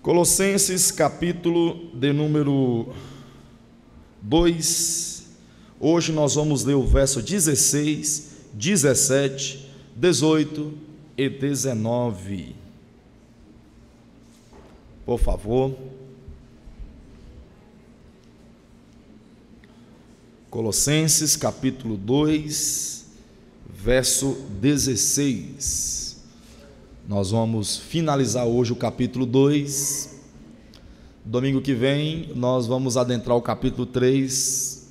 Colossenses capítulo de número 2, hoje nós vamos ler o verso 16, 17, 18 e 19, por favor. Colossenses capítulo 2, verso 16. Nós vamos finalizar hoje o capítulo 2. Domingo que vem nós vamos adentrar o capítulo 3,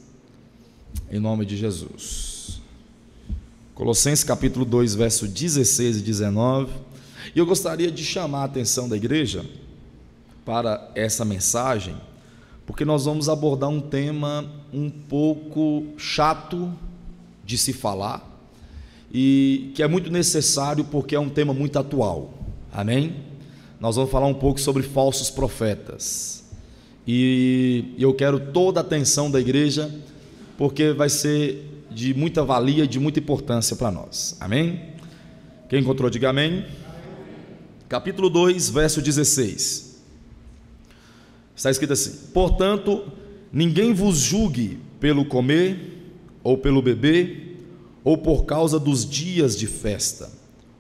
em nome de Jesus. Colossenses capítulo 2, verso 16 e 19. E eu gostaria de chamar a atenção da igreja para essa mensagem, porque nós vamos abordar um tema um pouco chato de se falar, e que é muito necessário porque é um tema muito atual, amém? Nós vamos falar um pouco sobre falsos profetas, e eu quero toda a atenção da igreja, porque vai ser de muita valia, de muita importância para nós, amém? Quem encontrou, diga amém. Capítulo 2, verso 16, está escrito assim: portanto, ninguém vos julgue pelo comer, ou pelo beber, ou por causa dos dias de festa,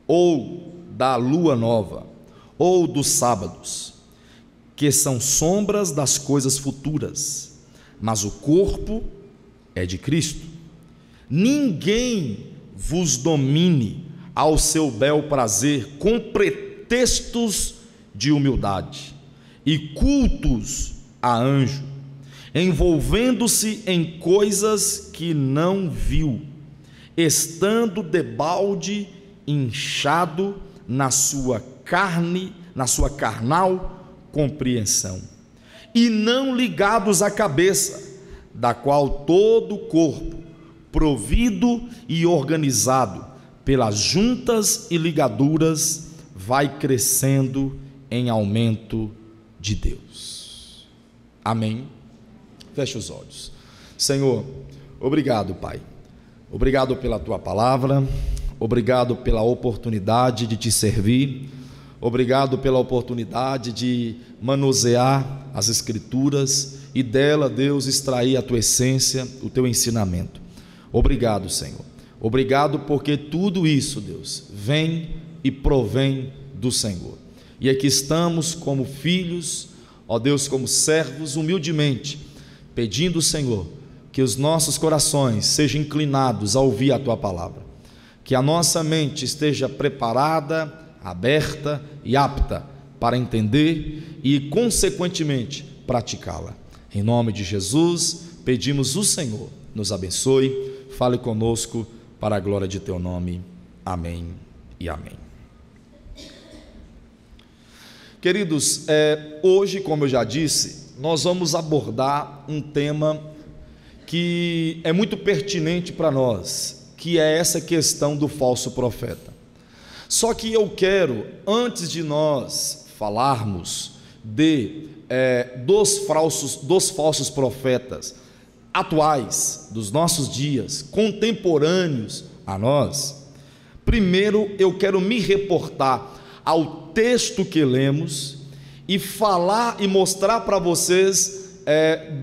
ou da lua nova, ou dos sábados, que são sombras das coisas futuras, mas o corpo é de Cristo. Ninguém vos domine ao seu bel prazer com pretextos de humildade e cultos a anjo, envolvendo-se em coisas que não viu, estando debalde inchado na sua carne, na sua carnal compreensão, e não ligados à cabeça, da qual todo o corpo, provido e organizado pelas juntas e ligaduras, vai crescendo em aumento de Deus. Amém? Feche os olhos. Senhor, obrigado, Pai. Obrigado pela Tua palavra, obrigado pela oportunidade de Te servir, obrigado pela oportunidade de manusear as Escrituras e dela, Deus, extrair a Tua essência, o Teu ensinamento. Obrigado, Senhor. Obrigado porque tudo isso, Deus, vem e provém do Senhor. E aqui estamos como filhos, ó Deus, como servos, humildemente, pedindo, Senhor, que os nossos corações sejam inclinados a ouvir a Tua palavra, que a nossa mente esteja preparada, aberta e apta para entender e, consequentemente, praticá-la. Em nome de Jesus, pedimos o Senhor nos abençoe, fale conosco para a glória de Teu nome. Amém e amém. Queridos, hoje, como eu já disse, nós vamos abordar um tema que é muito pertinente para nós, que é essa questão do falso profeta. Só que eu quero, antes de nós falarmos dos falsos profetas atuais, dos nossos dias, contemporâneos a nós, primeiro eu quero me reportar ao texto que lemos e falar e mostrar para vocês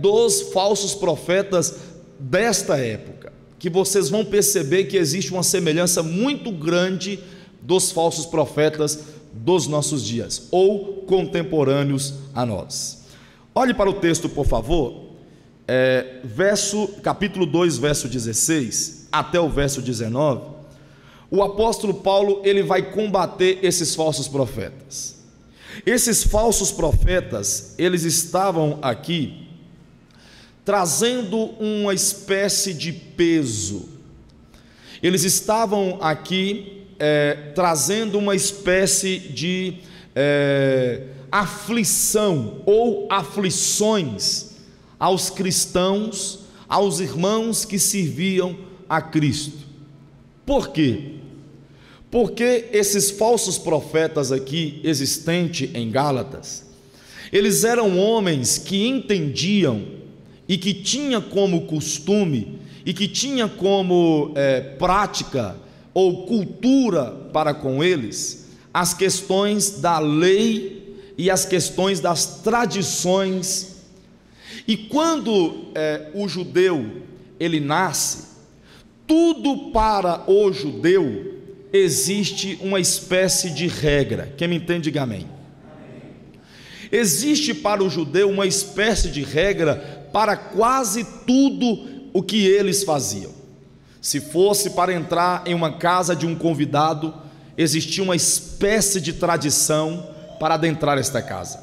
dos falsos profetas desta época, que vocês vão perceber que existe uma semelhança muito grande dos falsos profetas dos nossos dias, ou contemporâneos a nós. Olhe para o texto, por favor, capítulo 2, verso 16, até o verso 19, o apóstolo Paulo, ele vai combater esses falsos profetas. Esses falsos profetas, eles estavam aqui trazendo uma espécie de peso, eles estavam aqui trazendo uma espécie de aflição ou aflições aos cristãos, aos irmãos que serviam a Cristo. Por quê? Porque esses falsos profetas aqui, existentes em Gálatas, eles eram homens que entendiam e que tinham como costume e que tinham como prática ou cultura para com eles as questões da lei e as questões das tradições. E quando o judeu ele nasce, tudo para o judeu existe uma espécie de regra. Quem me entende, diga amém. Existe para o judeu uma espécie de regra para quase tudo o que eles faziam. Se fosse para entrar em uma casa de um convidado, existia uma espécie de tradição para adentrar esta casa.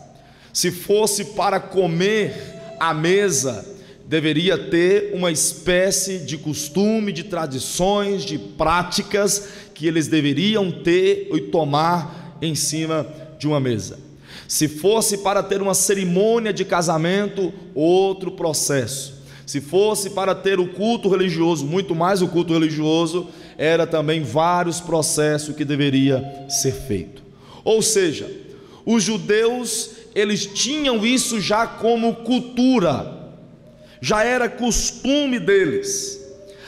Se fosse para comer à mesa, deveria ter uma espécie de costume, de tradições, de práticas que eles deveriam ter e tomar em cima de uma mesa. Se fosse para ter uma cerimônia de casamento, outro processo. Se fosse para ter o culto religioso, muito mais o culto religioso, era também vários processos que deveria ser feito. Ou seja, os judeus, eles tinham isso já como cultura, já era costume deles.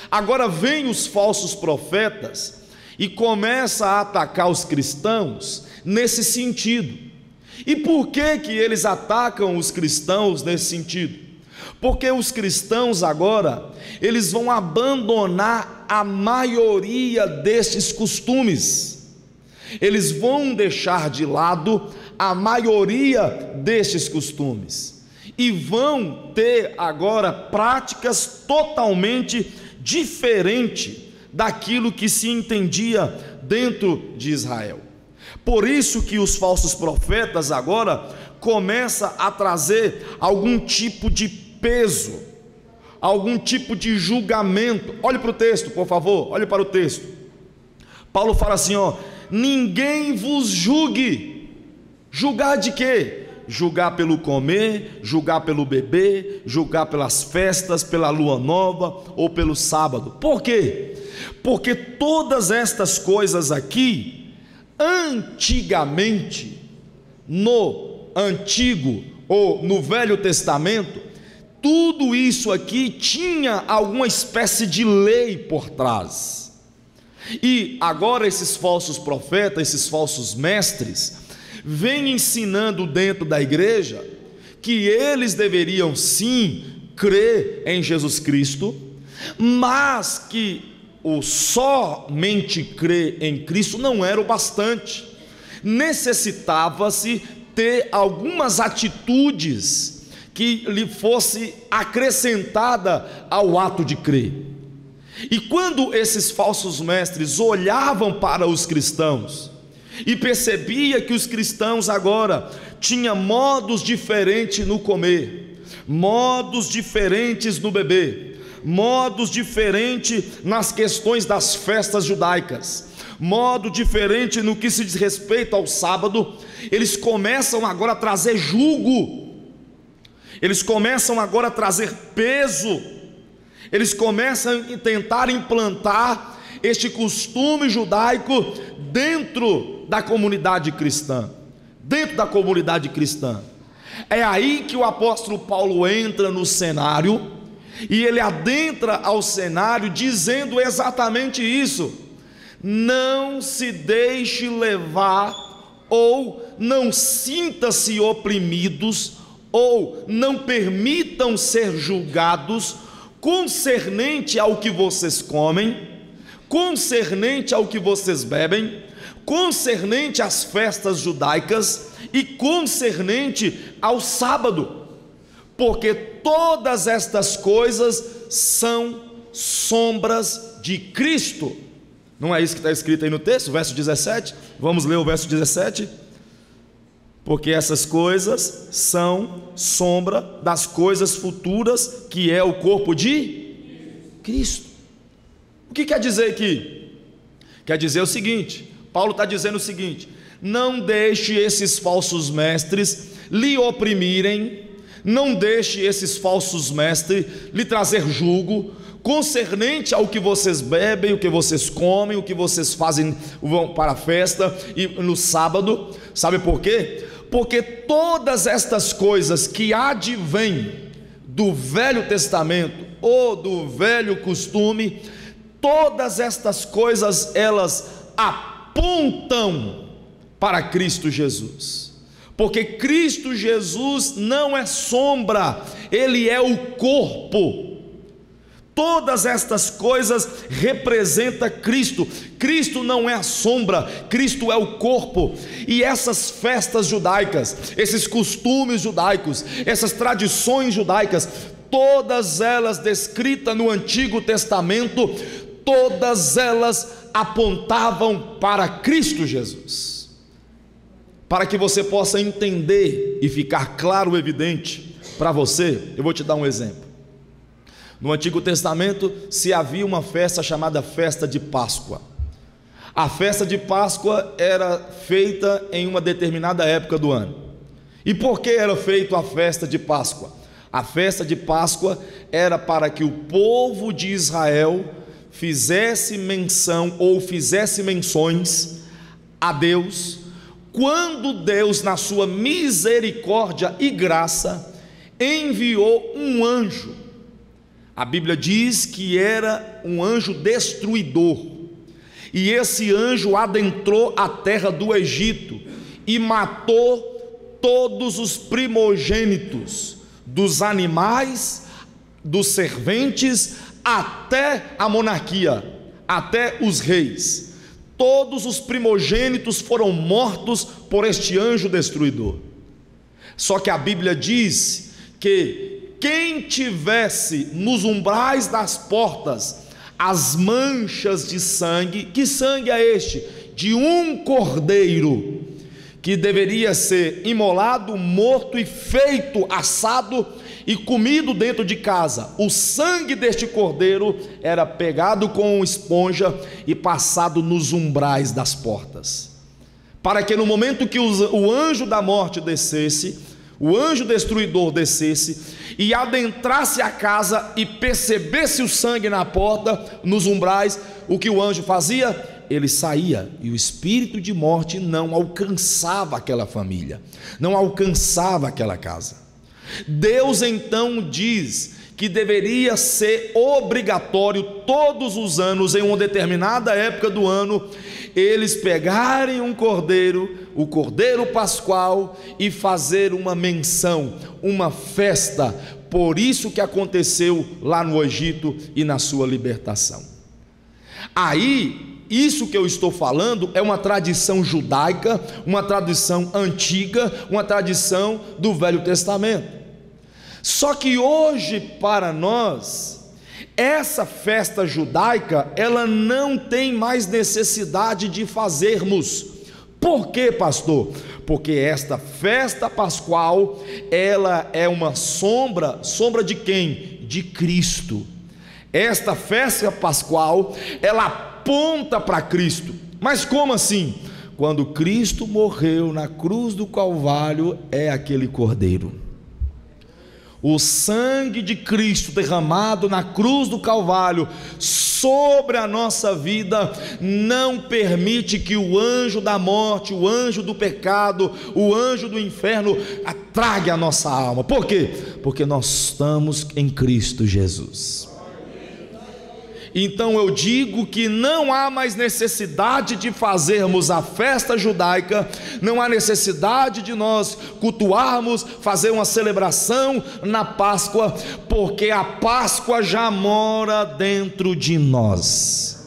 Agora vêm os falsos profetas e começa a atacar os cristãos nesse sentido. E por que eles atacam os cristãos nesse sentido? Porque os cristãos agora, eles vão abandonar a maioria destes costumes. Eles vão deixar de lado a maioria destes costumes e vão ter agora práticas totalmente diferentes daquilo que se entendia dentro de Israel. Por isso que os falsos profetas agora começam a trazer algum tipo de peso, algum tipo de julgamento. Olhe para o texto, por favor, olhe para o texto. Paulo fala assim, ninguém vos julgue. Julgar de quê? Julgar pelo comer, julgar pelo beber, julgar pelas festas, pela lua nova ou pelo sábado. Por quê? Porque todas estas coisas aqui, antigamente, no Antigo ou no Velho Testamento, tudo isso aqui tinha alguma espécie de lei por trás. E agora esses falsos profetas, esses falsos mestres, vêm ensinando dentro da igreja que eles deveriam sim crer em Jesus Cristo, mas que o somente crer em Cristo não era o bastante. Necessitava-se ter algumas atitudes que lhe fosse acrescentada ao ato de crer. E quando esses falsos mestres olhavam para os cristãos e percebia que os cristãos agora tinham modos diferentes no comer, modos diferentes no beber, modos diferentes nas questões das festas judaicas, modo diferente no que se diz respeito ao sábado, eles começam agora a trazer julgo, eles começam agora a trazer peso, eles começam a tentar implantar este costume judaico dentro da comunidade cristã, É aí que o apóstolo Paulo entra no cenário, e ele adentra ao cenário dizendo exatamente isso: não se deixe levar, ou não sinta-se oprimidos, ou não permitam ser julgados concernente ao que vocês comem, concernente ao que vocês bebem, concernente às festas judaicas e concernente ao sábado, porque todas estas coisas são sombras de Cristo. Não é isso que está escrito aí no texto, verso 17? Vamos ler o verso 17? Porque essas coisas são sombra das coisas futuras, que é o corpo de Cristo. O que quer dizer aqui? Quer dizer o seguinte, Paulo está dizendo o seguinte: não deixe esses falsos mestres lhe oprimirem, não deixe esses falsos mestres lhe trazer julgo concernente ao que vocês bebem, o que vocês comem, o que vocês fazem, vão para a festa e no sábado. Sabe por quê? Porque todas estas coisas que advêm do Velho Testamento ou do velho costume, todas estas coisas elas apontam para Cristo Jesus. porque Cristo Jesus não é sombra, Ele é o corpo. Todas estas coisas representam Cristo. Cristo não é a sombra, Cristo é o corpo. E essas festas judaicas, esses costumes judaicos, essas tradições judaicas, todas elas descritas no Antigo Testamento, todas elas apontavam para Cristo Jesus. Para que você possa entender e ficar claro, evidente para você, eu vou te dar um exemplo. No Antigo Testamento se havia uma festa chamada festa de Páscoa. A festa de Páscoa era feita em uma determinada época do ano. E por que era feita a festa de Páscoa? A festa de Páscoa era para que o povo de Israel fizesse menção ou fizesse menções a Deus, quando Deus, na sua misericórdia e graça, enviou um anjo. A Bíblia diz que era um anjo destruidor, e esse anjo adentrou a terra do Egito e matou todos os primogênitos dos animais, dos serventes, até a monarquia, até os reis. Todos os primogênitos foram mortos por este anjo destruidor. Só que a Bíblia diz que quem tivesse nos umbrais das portas as manchas de sangue, que sangue é este? De um cordeiro, que deveria ser imolado, morto e feito, assado e comido dentro de casa. O sangue deste cordeiro era pegado com esponja e passado nos umbrais das portas, para que no momento que o anjo da morte descesse, o anjo destruidor descesse e adentrasse a casa e percebesse o sangue na porta, nos umbrais, o que o anjo fazia? Ele saía, e o espírito de morte não alcançava aquela família, não alcançava aquela casa. Deus então diz que deveria ser obrigatório todos os anos, em uma determinada época do ano, eles pegarem um cordeiro, o cordeiro pascual, e fazer uma menção, uma festa. Por isso que aconteceu lá no Egito e na sua libertação. Aí, isso que eu estou falando é uma tradição judaica, uma tradição antiga, uma tradição do Velho Testamento. Só que hoje, para nós, essa festa judaica, ela não tem mais necessidade de fazermos. Por quê, pastor? Porque esta festa pascual, ela é uma sombra de quem? De Cristo. Esta festa pascual, ela aponta para Cristo. Mas como assim? Quando Cristo morreu na cruz do Calvário, é aquele cordeiro. O sangue de Cristo derramado na cruz do Calvário sobre a nossa vida não permite que o anjo da morte, o anjo do pecado, o anjo do inferno trague a nossa alma. Por quê? Porque nós estamos em Cristo Jesus. Então eu digo que não há mais necessidade de fazermos a festa judaica, não há necessidade de nós cultuarmos, fazer uma celebração na Páscoa, porque a Páscoa já mora dentro de nós.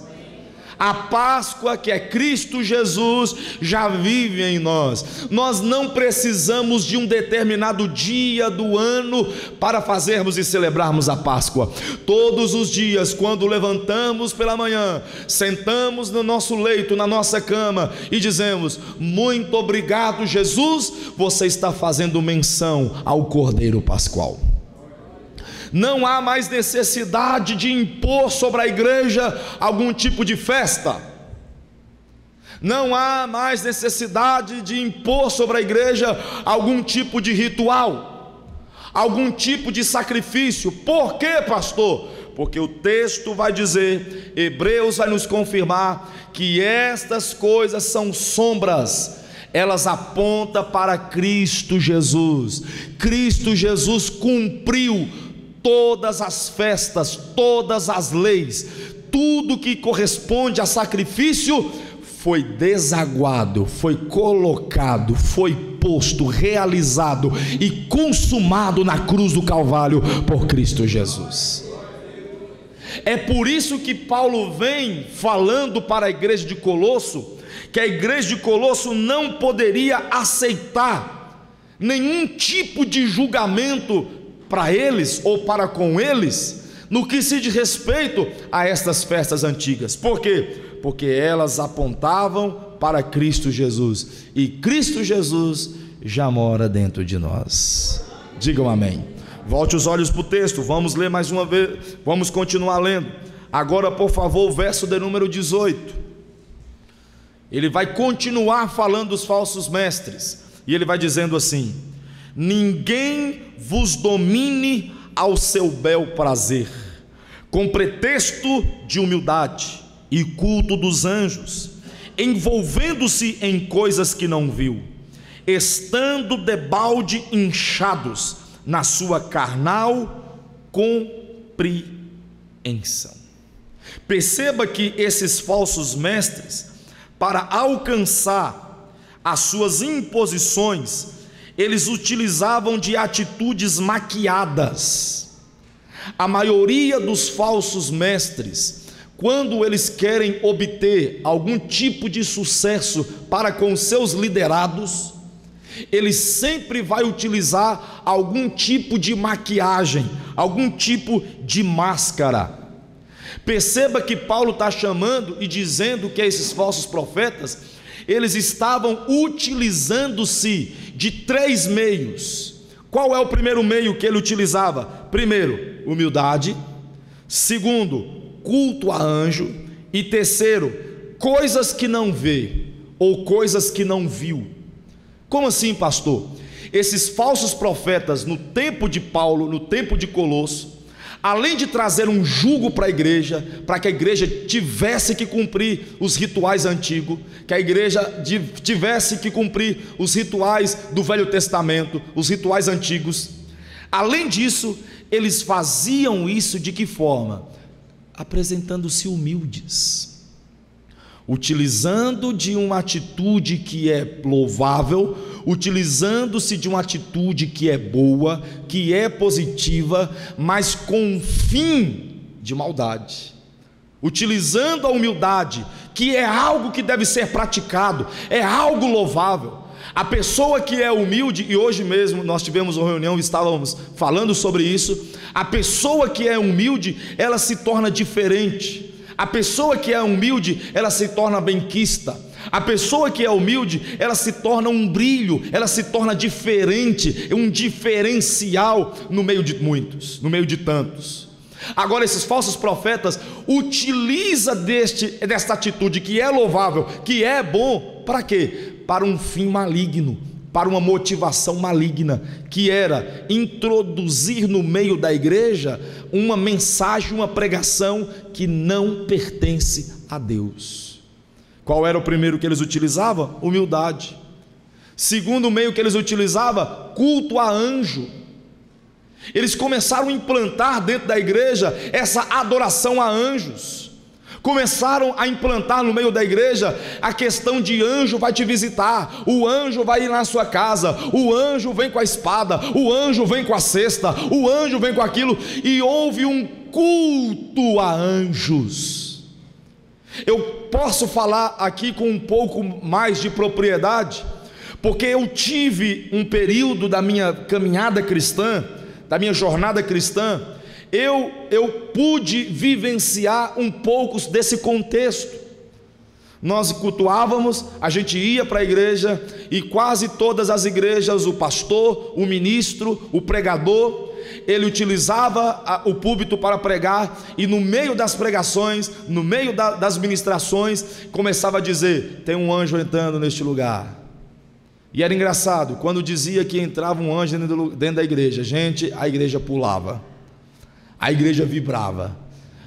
A Páscoa, que é Cristo Jesus, já vive em nós. Nós não precisamos de um determinado dia do ano para fazermos e celebrarmos a Páscoa. Todos os dias, quando levantamos pela manhã, sentamos no nosso leito, na nossa cama e dizemos: muito obrigado, Jesus, você está fazendo menção ao Cordeiro Pascual. Não há mais necessidade de impor sobre a igreja algum tipo de festa. Não há mais necessidade de impor sobre a igreja algum tipo de ritual, algum tipo de sacrifício. Por quê, pastor? Porque o texto vai dizer, Hebreus vai nos confirmar, que estas coisas são sombras, elas apontam para Cristo Jesus. Cristo Jesus cumpriu todas as festas, todas as leis, tudo que corresponde a sacrifício foi desaguado, foi colocado, foi posto, realizado e consumado na cruz do Calvário por Cristo Jesus. É por isso que Paulo vem falando para a igreja de Colosso, que a igreja de Colosso não poderia aceitar nenhum tipo de julgamento para eles ou para com eles, no que se diz respeito a estas festas antigas. Por quê? Porque elas apontavam para Cristo Jesus, e Cristo Jesus já mora dentro de nós. Digam amém. Volte os olhos para o texto, vamos ler mais uma vez, vamos continuar lendo. Agora, por favor, o verso de número 18. Ele vai continuar falando dos falsos mestres, e ele vai dizendo assim: ninguém vos domine ao seu bel prazer, com pretexto de humildade e culto dos anjos, envolvendo-se em coisas que não viu, estando debalde inchados na sua carnal compreensão. Perceba que esses falsos mestres, para alcançar as suas imposições, eles utilizavam de atitudes maquiadas. A maioria dos falsos mestres, quando eles querem obter algum tipo de sucesso para com seus liderados, ele sempre vai utilizar algum tipo de maquiagem, algum tipo de máscara. Perceba que Paulo está chamando e dizendo que esses falsos profetas, eles estavam utilizando-se de 3 meios. Qual é o primeiro meio que ele utilizava? Primeiro, humildade. Segundo, culto a anjo. E terceiro, coisas que não vê ou coisas que não viu. Como assim, pastor? Esses falsos profetas no tempo de Paulo, no tempo de Colosso, além de trazer um jugo para a igreja, para que a igreja tivesse que cumprir os rituais antigos, que a igreja tivesse que cumprir os rituais do Velho Testamento, os rituais antigos, além disso, eles faziam isso de que forma? Apresentando-se humildes, utilizando de uma atitude que é louvável, utilizando-se de uma atitude que é boa, que é positiva, mas com fim de maldade, utilizando a humildade, que é algo que deve ser praticado, é algo louvável. A pessoa que é humilde, e hoje mesmo nós tivemos uma reunião e estávamos falando sobre isso, a pessoa que é humilde, ela se torna diferente. A pessoa que é humilde, ela se torna benquista. A pessoa que é humilde, ela se torna um brilho, ela se torna diferente, um diferencial no meio de muitos, no meio de tantos. Agora, esses falsos profetas utilizam desta atitude que é louvável, que é bom, para quê? Para um fim maligno, para uma motivação maligna, que era introduzir no meio da igreja uma mensagem, uma pregação que não pertence a Deus. Qual era o primeiro que eles utilizavam? Humildade. Segundo meio que eles utilizavam, culto a anjo. Eles começaram a implantar dentro da igreja essa adoração a anjos. Começaram a implantar no meio da igreja a questão de anjo vai te visitar, o anjo vai ir na sua casa, o anjo vem com a espada, o anjo vem com a cesta, o anjo vem com aquilo, e houve um culto a anjos. Eu posso falar aqui com um pouco mais de propriedade, porque eu tive um período da minha caminhada cristã, da minha jornada cristã, eu pude vivenciar um pouco desse contexto. Nós cultuávamos, a gente ia para a igreja, e quase todas as igrejas, o pastor, o ministro, o pregador, ele utilizava o púlpito para pregar, e no meio das pregações, no meio das ministrações, começava a dizer: tem um anjo entrando neste lugar. E era engraçado, quando dizia que entrava um anjo dentro da igreja, gente, a igreja pulava, a igreja vibrava.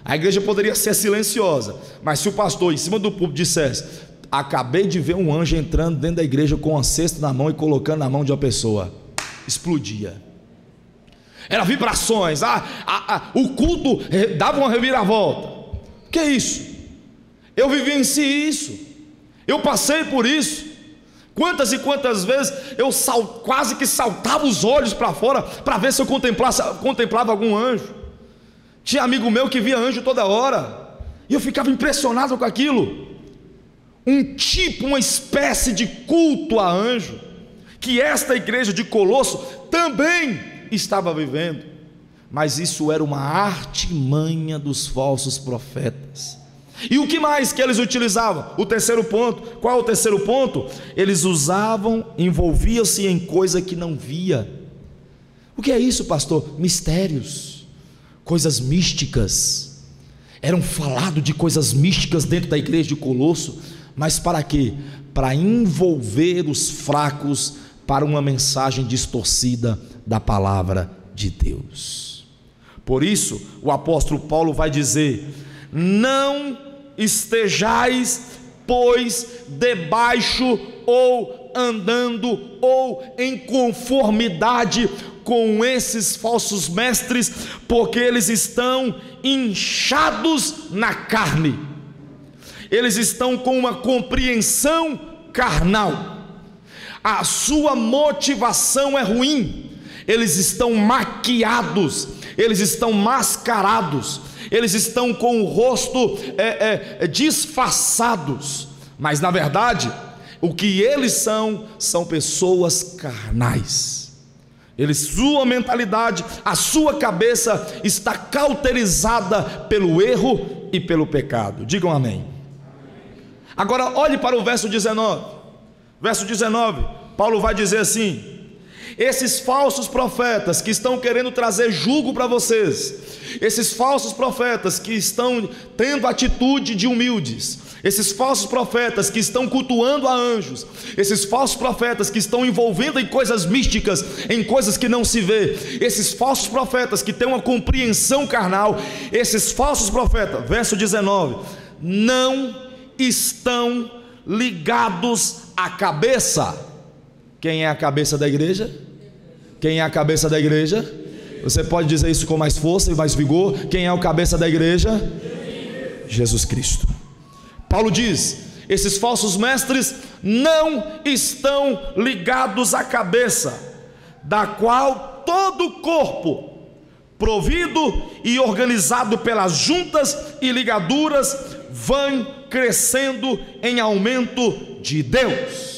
A igreja poderia ser silenciosa, mas se o pastor em cima do púlpito dissesse: acabei de ver um anjo entrando dentro da igreja com uma cesta na mão e colocando na mão de uma pessoa, explodia. Era vibrações, o culto dava uma reviravolta. Que isso? Eu vivenciei isso, eu passei por isso. Quantas e quantas vezes eu quase que saltava os olhos para fora para ver se eu contemplava algum anjo. Tinha amigo meu que via anjo toda hora, e eu ficava impressionado com aquilo. Uma espécie de culto a anjo, que esta igreja de Colosso também estava vivendo. Mas isso era uma artimanha dos falsos profetas. E o que mais que eles utilizavam? O terceiro ponto. Qual é o terceiro ponto? Eles envolviam-se em coisa que não via. O que é isso, pastor? Mistérios, coisas místicas. Eram falado de coisas místicas dentro da igreja de Colosso, mas para quê? Para envolver os fracos para uma mensagem distorcida da palavra de Deus. Por isso, o apóstolo Paulo vai dizer: não estejais, pois, debaixo ou andando ou em conformidade com esses falsos mestres, porque eles estão inchados na carne, eles estão com uma compreensão carnal, a sua motivação é ruim, eles estão maquiados, eles estão mascarados, eles estão com o rosto disfarçados, mas na verdade o que eles são pessoas carnais. Sua mentalidade, a sua cabeça está cauterizada pelo erro e pelo pecado. Digam amém. Agora olhe para o verso 19. Verso 19, Paulo vai dizer assim: esses falsos profetas que estão querendo trazer jugo para vocês, esses falsos profetas que estão tendo atitude de humildes, esses falsos profetas que estão cultuando a anjos, esses falsos profetas que estão envolvendo em coisas místicas, em coisas que não se vê, esses falsos profetas que têm uma compreensão carnal, esses falsos profetas, verso 19, não estão ligados à cabeça. Quem é a cabeça da igreja? Quem é a cabeça da igreja? Você pode dizer isso com mais força e mais vigor. Quem é o cabeça da igreja? Jesus Cristo. Paulo diz: esses falsos mestres não estão ligados à cabeça, da qual todo o corpo, provido e organizado pelas juntas e ligaduras, vão crescendo em aumento de Deus.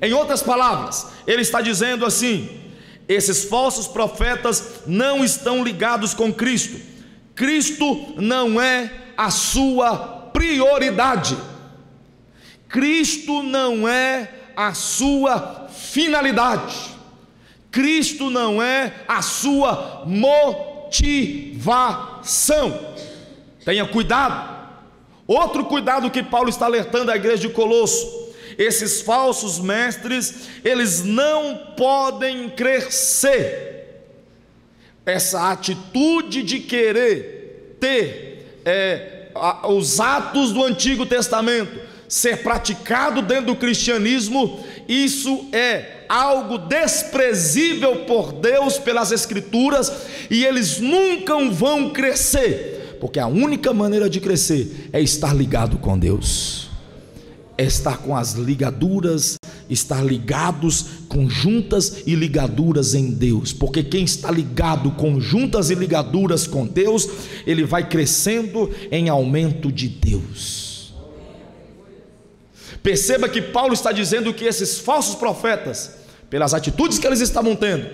Em outras palavras, ele está dizendo assim: esses falsos profetas não estão ligados com Cristo. Cristo não é a sua prioridade. Cristo não é a sua finalidade. Cristo não é a sua motivação. Tenha cuidado. Outro cuidado que Paulo está alertando à igreja de Colosso: esses falsos mestres, eles não podem crescer. Essa atitude de querer ter os atos do Antigo Testamento ser praticado dentro do cristianismo, isso é algo desprezível por Deus, pelas Escrituras, e eles nunca vão crescer, porque a única maneira de crescer é estar ligado com Deus, é estar com as ligaduras, estar ligados com juntas e ligaduras em Deus, porque quem está ligado com juntas e ligaduras com Deus, ele vai crescendo em aumento de Deus. Perceba que Paulo está dizendo que esses falsos profetas, pelas atitudes que eles estavam tendo,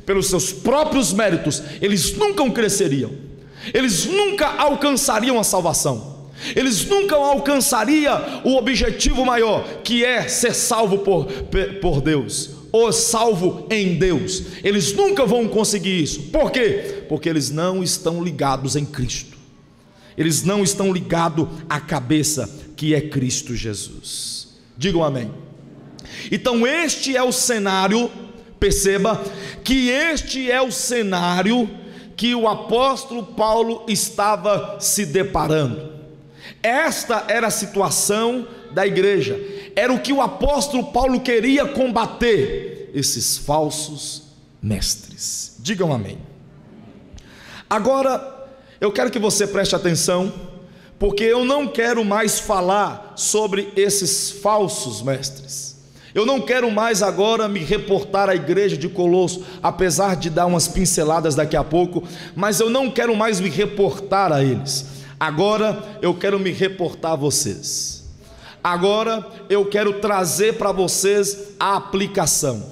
pelos seus próprios méritos, eles nunca cresceriam, eles nunca alcançariam a salvação, eles nunca alcançariam o objetivo maior, que é ser salvo por Deus, ou salvo em Deus. Eles nunca vão conseguir isso. Por quê? Porque eles não estão ligados em Cristo, eles não estão ligados à cabeça, que é Cristo Jesus. Digam amém. Então este é o cenário, perceba que este é o cenário que o apóstolo Paulo estava se deparando. Esta era a situação da igreja, era o que o apóstolo Paulo queria combater, esses falsos mestres. Digam amém. Agora eu quero que você preste atenção, porque eu não quero mais falar sobre esses falsos mestres. Eu não quero mais agora me reportar à igreja de Colosso, apesar de dar umas pinceladas daqui a pouco, mas eu não quero mais me reportar a eles. Agora eu quero me reportar a vocês. Agora eu quero trazer para vocês a aplicação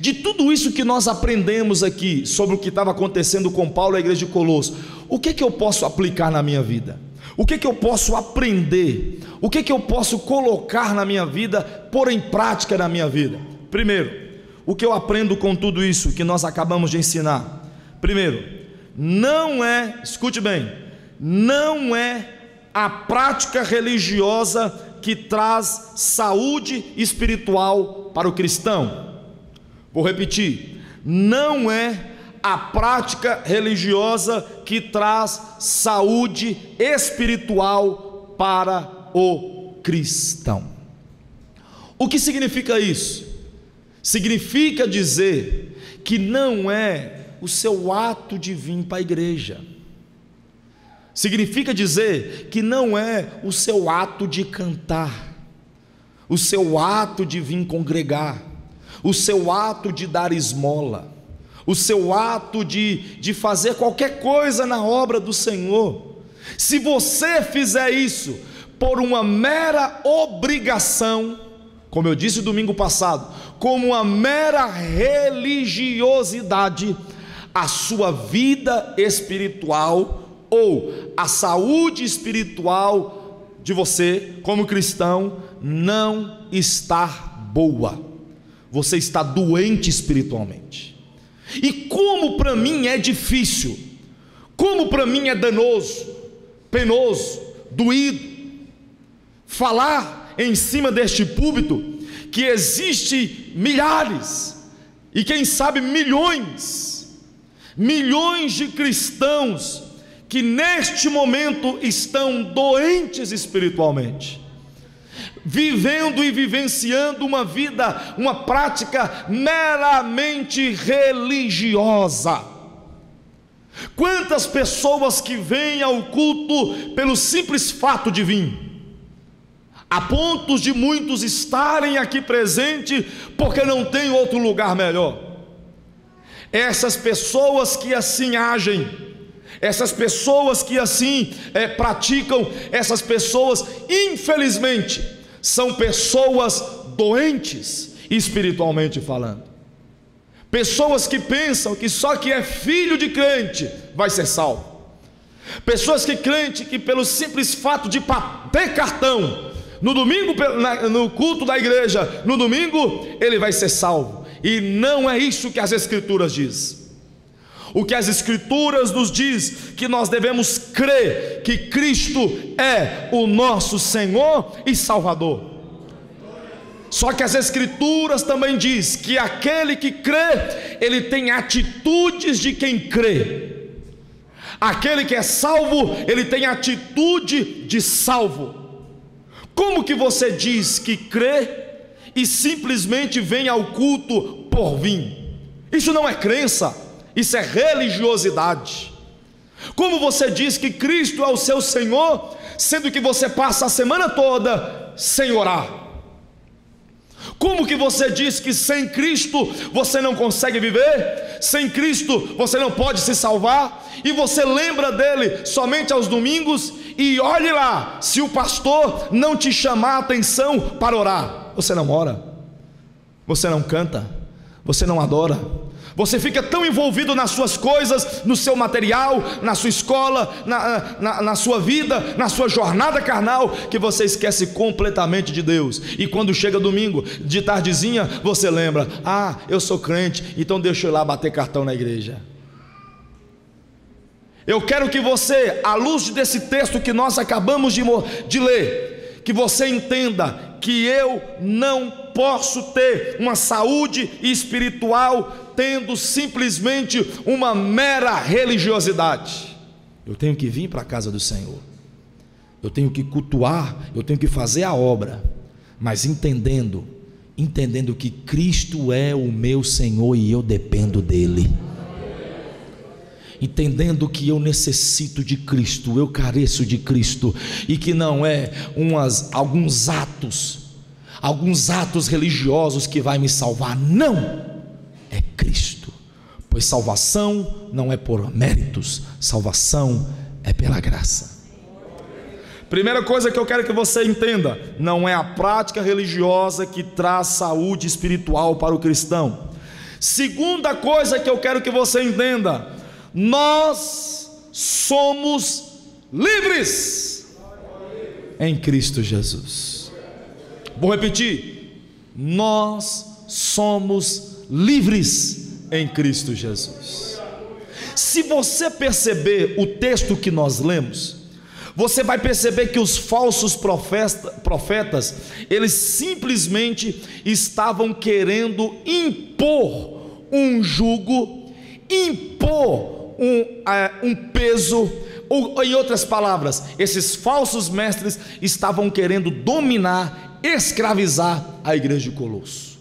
de tudo isso que nós aprendemos aqui sobre o que estava acontecendo com Paulo e a igreja de Colosso. O que eu posso aplicar na minha vida? O que eu posso aprender? O que eu posso colocar na minha vida, pôr em prática na minha vida? Primeiro, o que eu aprendo com tudo isso que nós acabamos de ensinar? Primeiro, não é, escute bem, não é a prática religiosa que traz saúde espiritual para o cristão. Vou repetir, não é a prática religiosa que traz saúde espiritual para o cristão. O que significa isso? Significa dizer que não é o seu ato de vir para a igreja. Significa dizer que não é o seu ato de cantar, o seu ato de vir congregar, o seu ato de dar esmola, o seu ato de fazer qualquer coisa na obra do Senhor. Se você fizer isso por uma mera obrigação, como eu disse domingo passado, como uma mera religiosidade, a sua vida espiritual ou a saúde espiritual de você como cristão não está boa. Você está doente espiritualmente. E como para mim é difícil, como para mim é danoso, penoso, doído, falar em cima deste púlpito que existe milhares e quem sabe milhões de cristãos que neste momento estão doentes espiritualmente, vivendo e vivenciando uma vida, uma prática meramente religiosa. Quantas pessoas que vêm ao culto pelo simples fato de vir, a ponto de muitos estarem aqui presentes porque não tem outro lugar melhor. Essas pessoas que assim agem, essas pessoas que assim praticam, essas pessoas infelizmente são pessoas doentes espiritualmente falando, pessoas que pensam que só que é filho de crente vai ser salvo, pessoas que crente que pelo simples fato de ter cartão no domingo, no culto da igreja, no domingo ele vai ser salvo, e não é isso que as escrituras dizem. O que as escrituras nos diz, que nós devemos crer que Cristo é o nosso Senhor e Salvador. Só que as escrituras também diz que aquele que crê, ele tem atitudes de quem crê. Aquele que é salvo, ele tem atitude de salvo. Como que você diz que crê e simplesmente vem ao culto por vir? Isso não é crença, isso é religiosidade. Como você diz que Cristo é o seu Senhor, sendo que você passa a semana toda sem orar? Como que você diz que sem Cristo você não consegue viver? Sem Cristo você não pode se salvar? E você lembra dele somente aos domingos? E olhe lá, se o pastor não te chamar a atenção para orar, você não ora, você não canta, você não adora, você fica tão envolvido nas suas coisas, no seu material, na sua escola, na sua vida, na sua jornada carnal, que você esquece completamente de Deus. E quando chega domingo, de tardezinha, você lembra: ah, eu sou crente, então deixa eu ir lá bater cartão na igreja. Eu quero que você, à luz desse texto que nós acabamos de ler, que você entenda que eu não posso ter uma saúde espiritual tendo simplesmente uma mera religiosidade. Eu tenho que vir para a casa do Senhor, eu tenho que cultuar, eu tenho que fazer a obra, mas entendendo que Cristo é o meu Senhor e eu dependo dele. entendendo que eu necessito de Cristo, eu careço de Cristo, e que não é alguns atos religiosos que vai me salvar, não, é Cristo, pois salvação não é por méritos, salvação é pela graça. Primeira coisa que eu quero que você entenda: não é a prática religiosa que traz saúde espiritual para o cristão. Segunda coisa que eu quero que você entenda: nós somos livres em Cristo Jesus. Vou repetir: nós somos livres em Cristo Jesus. Se você perceber o texto que nós lemos, você vai perceber que os falsos profetas, eles simplesmente estavam querendo impor um jugo, impor um peso, ou, em outras palavras, esses falsos mestres estavam querendo dominar, escravizar a igreja de Colosso.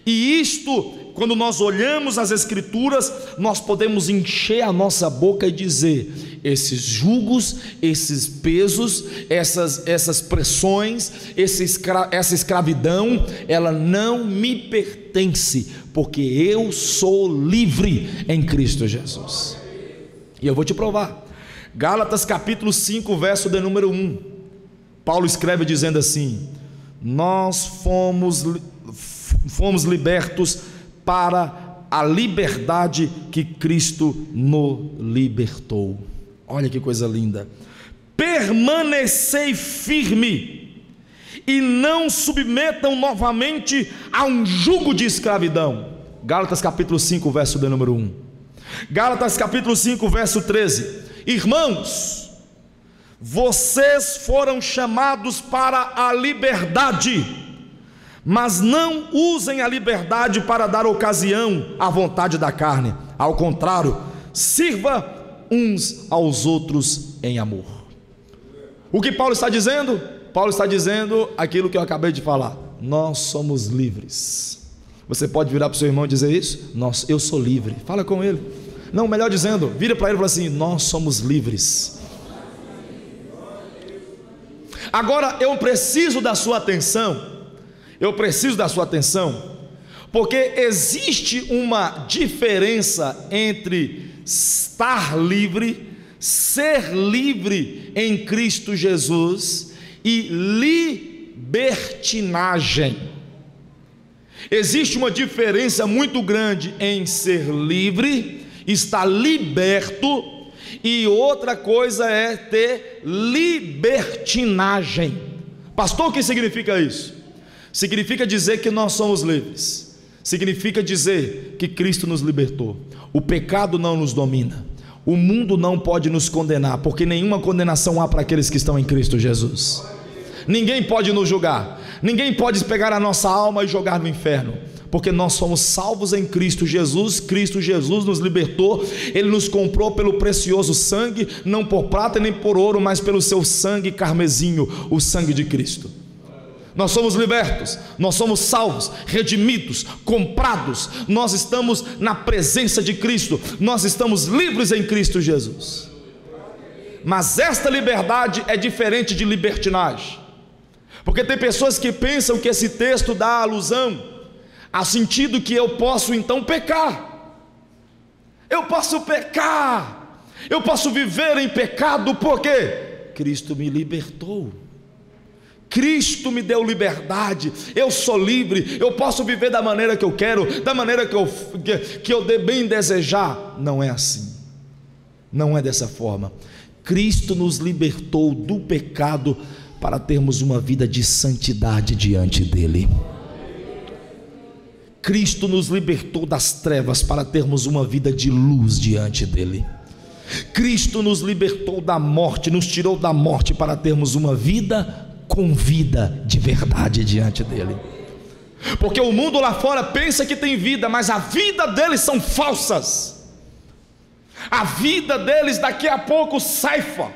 E isto, quando nós olhamos as Escrituras, nós podemos encher a nossa boca e dizer: esses jugos, esses pesos, essas pressões, essa escravidão, ela não me pertence, porque eu sou livre em Cristo Jesus. E eu vou te provar. Gálatas capítulo 5, verso de número 1, Paulo escreve dizendo assim: nós fomos libertos para a liberdade que Cristo nos libertou. Olha que coisa linda. Permanecei firme e não submetam novamente a um jugo de escravidão. Gálatas capítulo 5, verso de número 1. Gálatas capítulo 5, verso 13. Irmãos, vocês foram chamados para a liberdade, mas não usem a liberdade para dar ocasião à vontade da carne. Ao contrário, sirva uns aos outros em amor. O que Paulo está dizendo? Paulo está dizendo aquilo que eu acabei de falar: nós somos livres. Você pode virar para o seu irmão e dizer isso? Eu sou livre. Fala com ele. Não, melhor dizendo, vira para ele e fala assim: nós somos livres. Agora eu preciso da sua atenção. Eu preciso da sua atenção, porque existe uma diferença entre estar livre, ser livre em Cristo Jesus, e libertinagem. Existe uma diferença muito grande em ser livre, estar liberto, e outra coisa é ter libertinagem. Pastor, o que significa isso? Significa dizer que nós somos livres, significa dizer que Cristo nos libertou, o pecado não nos domina, o mundo não pode nos condenar, porque nenhuma condenação há para aqueles que estão em Cristo Jesus. Ninguém pode nos julgar, ninguém pode pegar a nossa alma e jogar no inferno, porque nós somos salvos em Cristo Jesus. Cristo Jesus nos libertou, Ele nos comprou pelo precioso sangue, não por prata nem por ouro, mas pelo seu sangue carmesinho, o sangue de Cristo. Nós somos libertos, nós somos salvos, redimidos, comprados, nós estamos na presença de Cristo, nós estamos livres em Cristo Jesus. Mas esta liberdade é diferente de libertinagem, porque tem pessoas que pensam que esse texto dá alusão a sentido que eu posso então pecar, eu posso viver em pecado, porque Cristo me libertou, Cristo me deu liberdade, eu sou livre, eu posso viver da maneira que eu quero, da maneira que eu bem desejar. Não é assim, não é dessa forma. Cristo nos libertou do pecado para termos uma vida de santidade diante dEle. Cristo nos libertou das trevas para termos uma vida de luz diante dEle. Cristo nos libertou da morte, nos tirou da morte para termos uma vida com vida de verdade diante dEle. Porque o mundo lá fora pensa que tem vida, mas a vida deles são falsas. A vida deles daqui a pouco ceifa,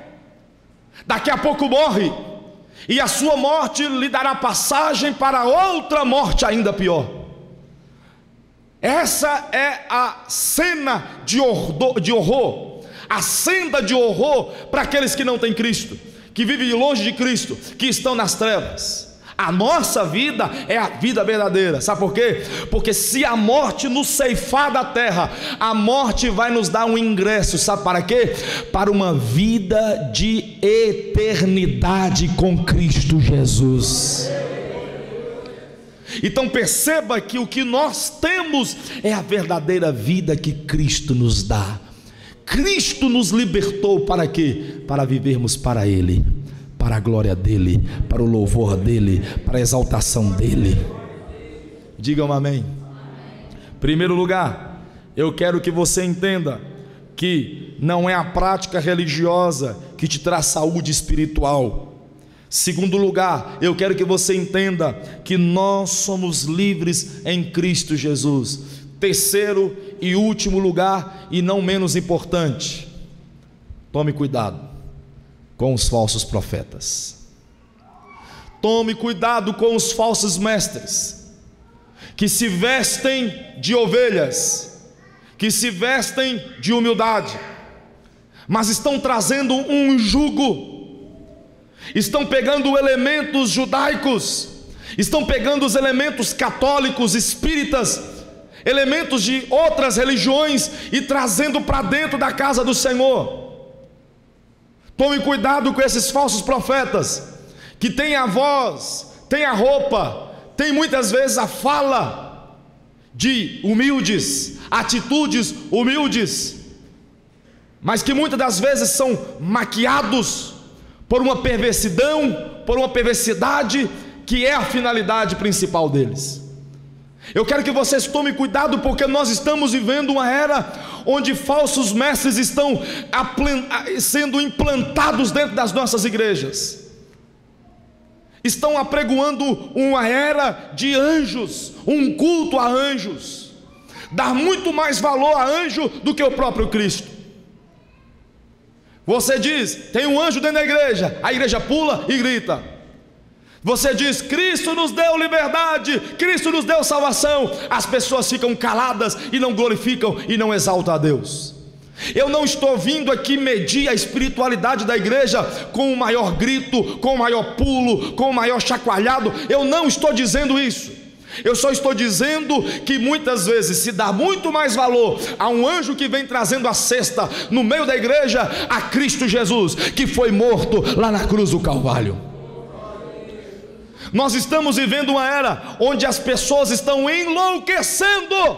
daqui a pouco morre, e a sua morte lhe dará passagem para outra morte ainda pior. Essa é a cena de horror, a senda de horror para aqueles que não têm Cristo, que vivem longe de Cristo, que estão nas trevas. A nossa vida é a vida verdadeira. Sabe por quê? Porque se a morte nos ceifar da terra, a morte vai nos dar um ingresso, sabe para quê? Para uma vida de eternidade com Cristo Jesus. Então perceba que o que nós temos é a verdadeira vida que Cristo nos dá. Cristo nos libertou para quê? Para vivermos para Ele, para a glória dEle, para o louvor dEle, para a exaltação dEle. Digam amém. Primeiro lugar, eu quero que você entenda que não é a prática religiosa que te traz saúde espiritual. Segundo lugar, eu quero que você entenda que nós somos livres em Cristo Jesus. Terceiro e último lugar, e não menos importante, tome cuidado com os falsos profetas. Tome cuidado com os falsos mestres, que se vestem de ovelhas, que se vestem de humildade, mas estão trazendo um jugo. Estão pegando elementos judaicos, estão pegando os elementos católicos, espíritas, elementos de outras religiões e trazendo para dentro da casa do Senhor. Tome cuidado com esses falsos profetas, que têm a voz, têm a roupa, têm muitas vezes a fala de humildes, atitudes humildes, mas que muitas das vezes são maquiados por uma perversidão, por uma perversidade que é a finalidade principal deles. Eu quero que vocês tomem cuidado, porque nós estamos vivendo uma era onde falsos mestres estão sendo implantados dentro das nossas igrejas. Estão apregoando uma era de anjos, um culto a anjos, dar muito mais valor a anjo do que o próprio Cristo. Você diz, tem um anjo dentro da igreja, a igreja pula e grita. Você diz, Cristo nos deu liberdade, Cristo nos deu salvação, as pessoas ficam caladas e não glorificam e não exaltam a Deus. Eu não estou vindo aqui medir a espiritualidade da igreja com o maior grito, com o maior pulo, com o maior chacoalhado. Eu não estou dizendo isso. Eu só estou dizendo que muitas vezes se dá muito mais valor a um anjo que vem trazendo a cesta no meio da igreja, a Cristo Jesus, que foi morto lá na cruz do Calvário. Nós estamos vivendo uma era onde as pessoas estão enlouquecendo.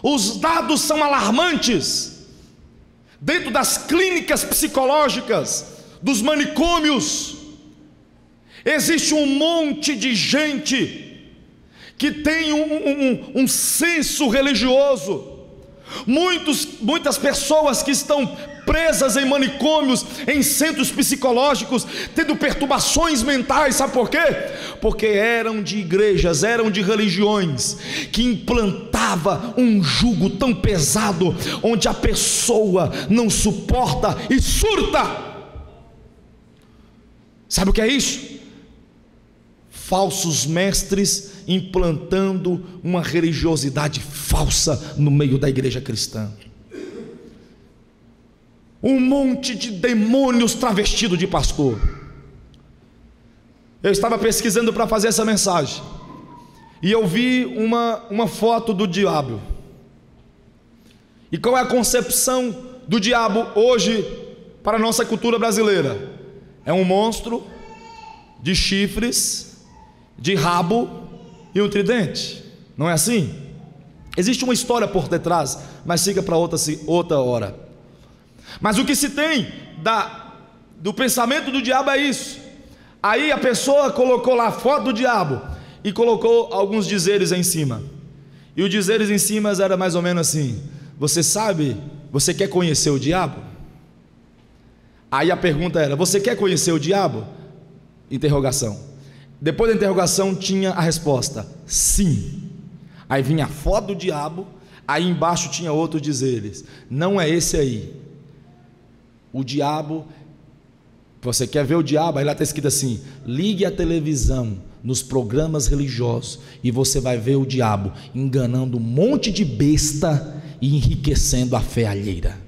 Os dados são alarmantes. Dentro das clínicas psicológicas, dos manicômios, existe um monte de gente que tem um senso religioso. Muitas pessoas que estão presas em manicômios, em centros psicológicos, tendo perturbações mentais. Sabe por quê? Porque eram de igrejas, eram de religiões que implantava um jugo tão pesado, onde a pessoa não suporta e surta. Sabe o que é isso? Falsos mestres implantando uma religiosidade falsa no meio da igreja cristã. Um monte de demônios travestidos de pastor. Eu estava pesquisando para fazer essa mensagem, e eu vi uma foto do diabo. E qual é a concepção do diabo hoje para a nossa cultura brasileira? É um monstro de chifres, de rabo e um tridente. Não é assim? Existe uma história por detrás, mas fica para outra hora. Mas o que se tem do pensamento do diabo é isso. Aí a pessoa colocou lá a foto do diabo e colocou alguns dizeres em cima. E os dizeres em cima era mais ou menos assim: você sabe, você quer conhecer o diabo? Aí a pergunta era: você quer conhecer o diabo? Interrogação. Depois da interrogação tinha a resposta: sim. Aí vinha a foto do diabo, aí embaixo tinha outros dizeres: não é esse aí. O diabo, você quer ver o diabo? Aí lá está escrito assim: ligue a televisão, nos programas religiosos e você vai ver o diabo enganando um monte de besta e enriquecendo a fé alheira.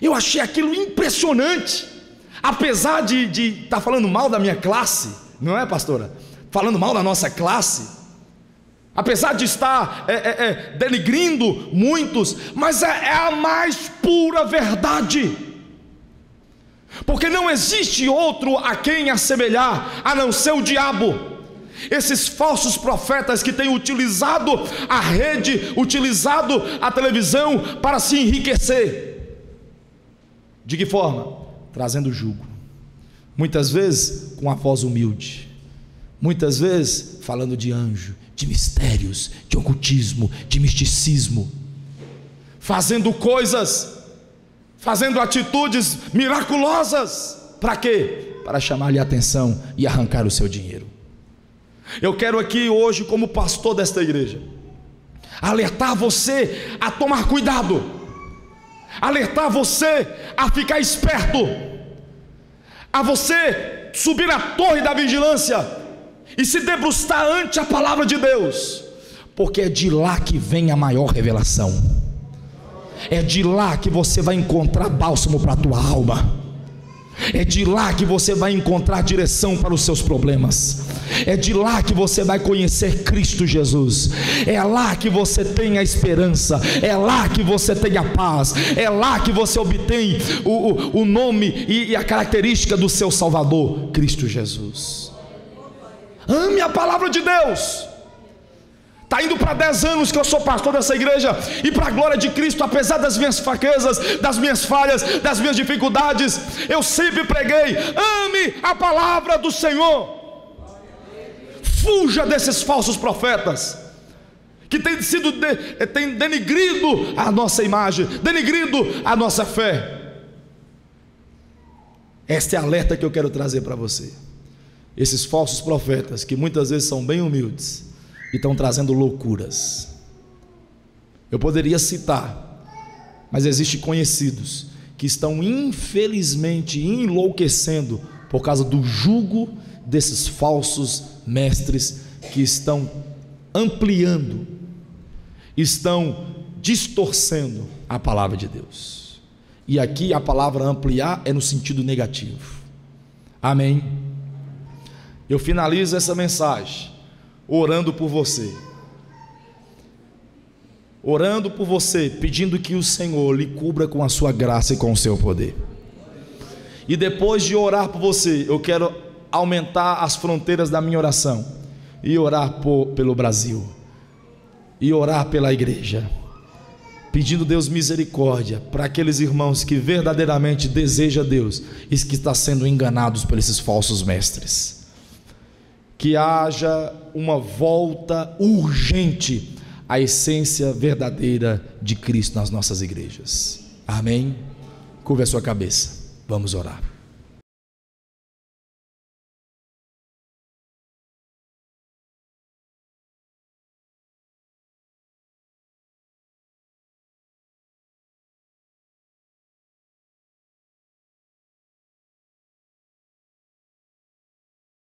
Eu achei aquilo impressionante. Apesar de estar falando mal da minha classe, não é, pastora? Falando mal da nossa classe, apesar de estar denigrindo muitos, mas é a mais pura verdade, porque não existe outro a quem assemelhar a não ser o diabo. Esses falsos profetas que têm utilizado a rede, utilizado a televisão para se enriquecer. De que forma? Trazendo jugo, muitas vezes com a voz humilde, muitas vezes falando de anjo, de mistérios, de ocultismo, de misticismo, fazendo coisas, fazendo atitudes miraculosas. Para quê? Para chamar-lhe a atenção e arrancar o seu dinheiro. Eu quero aqui hoje, como pastor desta igreja, alertar você a tomar cuidado, alertar você a ficar esperto, a você subir na torre da vigilância e se debruçar ante a palavra de Deus, porque é de lá que vem a maior revelação, é de lá que você vai encontrar bálsamo para a tua alma, é de lá que você vai encontrar direção para os seus problemas, é de lá que você vai conhecer Cristo Jesus, é lá que você tem a esperança, é lá que você tem a paz, é lá que você obtém o nome e a característica do seu Salvador, Cristo Jesus. Ame a palavra de Deus. Está indo para 10 anos que eu sou pastor dessa igreja, e para a glória de Cristo, apesar das minhas fraquezas, das minhas falhas, das minhas dificuldades, eu sempre preguei: ame a palavra do Senhor. Fuja desses falsos profetas que têm denigrido a nossa imagem, denigrido a nossa fé. Esta é a alerta que eu quero trazer para você. Esses falsos profetas, que muitas vezes são bem humildes e estão trazendo loucuras. Eu poderia citar, mas existem conhecidos que estão infelizmente enlouquecendo por causa do jugo desses falsos mestres que estão ampliando, estão distorcendo a palavra de Deus. E aqui a palavra ampliar é no sentido negativo. Amém? Eu finalizo essa mensagem orando por você, pedindo que o Senhor lhe cubra com a sua graça e com o seu poder. E depois de orar por você, eu quero aumentar as fronteiras da minha oração e orar pelo Brasil, e orar pela igreja, pedindo Deus misericórdia para aqueles irmãos que verdadeiramente desejam Deus e que estão sendo enganados por esses falsos mestres. Que haja uma volta urgente à essência verdadeira de Cristo nas nossas igrejas. Amém? Curva a sua cabeça, vamos orar.